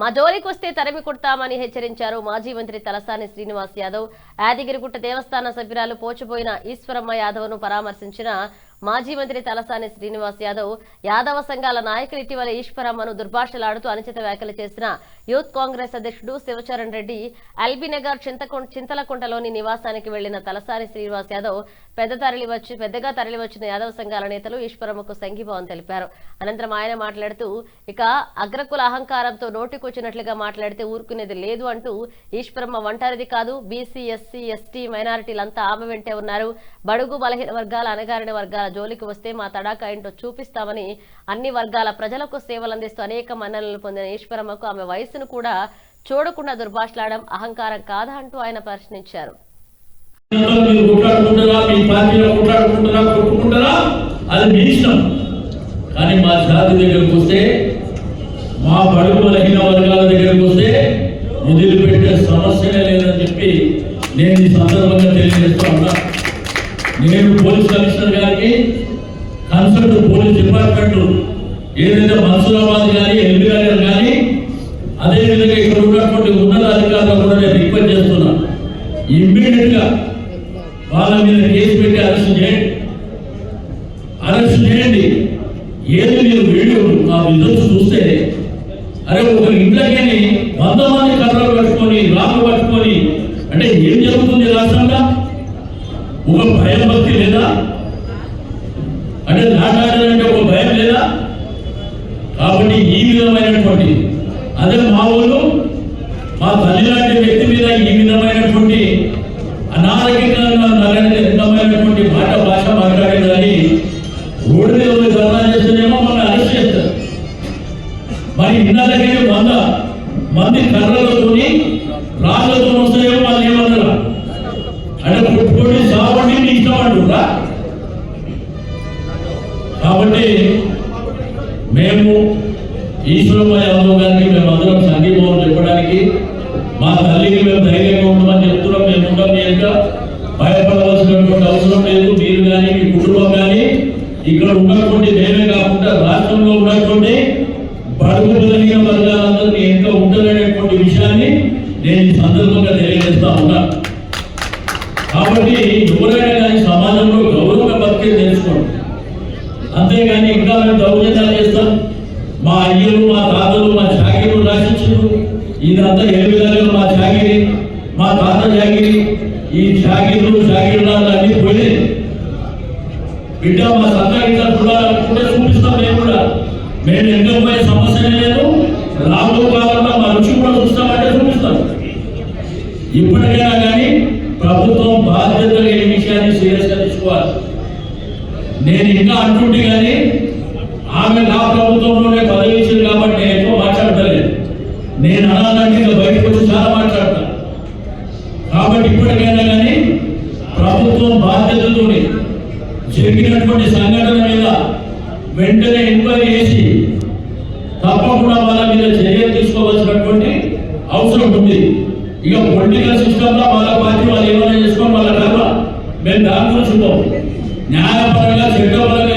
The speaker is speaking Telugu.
మా జోలికి వస్తే తరిమి కొడతామని హెచ్చరించారు మాజీ మంత్రి తలసాని శ్రీనివాస్ యాదవ్. యాదగిరిగుట్ట దేవస్థాన సభ్యురాలు పోచబోయిన ఈశ్వరమ్మ యాదవ్ను పరామర్శించిన మాజీ మంత్రి తలసాని శ్రీనివాస్ యాదవ్, యాదవ సంఘాల నాయకులు ఇటీవల ఈశ్వరమ్మను దుర్భాషలాడుతూ అనుచిత వ్యాఖ్యలు చేసిన యూత్ కాంగ్రెస్ అధ్యక్షుడు శివచరణ్ రెడ్డి ఎల్బీనగర్ చింతలకుంటలోని నివాసానికి వెళ్లిన తలసాని శ్రీనివాస్ యాదవ్ పెద్దగా తరలివచ్చిన యాదవ సంఘాల నేతలు ఈశ్వరమ్మకు సంఘీభావం తెలిపారు. అనంతరం ఆయన మాట్లాడుతూ, ఇక అగ్రకుల అహంకారంతో నోటికొచ్చినట్లుగా మాట్లాడితే ఊరుకునేది లేదు అంటూ, ఈశ్వరమ్మ ఒంటరిది కాదు, బీసీ, ఎస్సీ, ఎస్టీ, మైనారిటీలంతా ఆమె వెంటే ఉన్నారు. బడుగు బలహీన వర్గాల, అణగారిన వర్గాల జోలికి వస్తే మా తడాకా ఏంటో చూపిస్తామని అన్ని వర్గాల ప్రజలకు సేవలందిస్తూ అనేక మన్ననలు పొందిన ఈశ్వరమ్మకు ఆమె వయసును కూడా చూడకుండా దుర్భాషలాడడం అహంకారం కాదా అంటూ ఆయన ప్రశ్నించారు. కానీ మా జాతి దగ్గరకు వస్తే, మా బడుగు బలహీన వర్గాల దగ్గరకు వస్తే వదిలిపెట్టే సమస్యనే లేదని చెప్పి నేను ఈ సందర్భంగా తెలియజేస్తూ ఉన్నా. నేను పోలీస్ కమిషనర్ గారికి, కన్సల్ట్ పోలీస్ డిపార్ట్మెంట్ ఏదైతే మన్సూరాబాద్ కానీ, ఎల్బీ నగర్ కానీ, అదేవిధంగా ఇక్కడ ఉన్నటువంటి ఉన్నత అధికారులు కూడా నేను రిక్వెస్ట్ చేస్తున్నా, ఇమ్మీడియట్ గా వాళ్ళ మీద కేసు పెట్టి అరెస్ట్ చేయండి. ఏది మీరు వీడియోలు ఆ రిజల్ట్స్ చూస్తే, అరే ఒక ఇంట్లోకి 100 మంది కర్రలు పట్టుకొని, రాళ్ళు పట్టుకొని, అంటే ఏం జరుగుతుంది రాష్ట్రంలో? ఒక భయం భక్తి లేదా? అంటే నాటాడాలంటే ఒక భయం లేదా? కాబట్టి ఈ విధమైనటువంటి, అదే మా ఊళ్ళు మా తల్లి లాంటి వ్యక్తి మీద ఈ విధమైనటువంటి అనారోగ్యకరమైనటువంటి భాష మాట్లాడేదని రోడ్డు మీద ధర్నా చేస్తేనేమో మమ్మల్ని అరెస్ట్ చేస్తారు. మరి ఇన్నలకే 100 మంది కర్రలతోని, రాళ్ళతో వస్తాయేమో వాళ్ళు ఏమన్నారు, అంటే పుట్టుకొని సావండి మీ ఇష్టం అంటురా. కాబట్టి మేము ఈశ్వరమ్మ యాదవ్ గారికి మేమందరం సంఘీభావం చెప్పడానికి, మా తల్లికి మేము ధైర్యంగా ఉండమని చెప్తున్నాం. మేము ఉంటాం, ఇంకా భయపడవలసినటువంటి అవసరం లేదు. మీరు కానీ, మీ కుటుంబం కానీ, ఇక్కడ ఉన్నటువంటి మేమే కాకుండా రాష్ట్రంలో ఉన్నటువంటి బడుగు బలహీన వర్గాలందరినీ ఇంకా ఉండాలనేటువంటి విషయాన్ని నేను ఈ సందర్భంగా తెలియజేస్తా ఉన్నా. కాబట్టి ఎవరైనా కానీ సమాజంలో గౌరవంగా బతికేది తెలుసుకోండి, అంతేగాని ఇంకా మేము దౌర్జన్యాలు చేస్తాం. మా అయ్యలు, మా తాతలు, మా జాగిరు రాసించారు, ఇదంతా ఎల్బీనగర్ మా జాగిరి, మా తాత జాగిరి, ఈ జాగిర్లాలు అన్ని పోయినాయి. బిడ్డ మా సత్తా ఇంకా చూడాలనుకుంటే చూపిస్తాం. మేము ఎంతో పోయే సమస్యనే లేదు. రాబోయే కాలంలో మా రుచి కూడా చూస్తామంటే చూపిస్తాం. ఇప్పటికైనా కానీ ప్రభుత్వం బాధ్యతగా ఈ విషయాన్ని సీరియస్గా తీసుకోవాలి. నేను ఇంకా అంటుంటే కానీ ఆమె నా ప్రభుత్వంలోనే పదవి ఇచ్చింది కాబట్టి నేను ఎక్కువ మాట్లాడతలేదు. నేను అనాలంటే ఇంకా బయటకు వచ్చి చాలా మాట్లాడతాను. కాబట్టి ఇప్పటికైనా కానీ ప్రభుత్వం బాధ్యతతో జరిగినటువంటి సంఘటన మీద వెంటనే ఎంక్వైరీ చేసి తప్పకుండా వాళ్ళ మీద చర్యలు తీసుకోవాల్సినటువంటి అవసరం ఉంది. ఇక పొలిటికల్ సిస్టంలో వాళ్ళ పార్టీ వాళ్ళు ఏమైనా చేసుకొని వాళ్ళ కర్మ, మేము దాని గురించి న్యాయపరంగా, చట్టపరంగా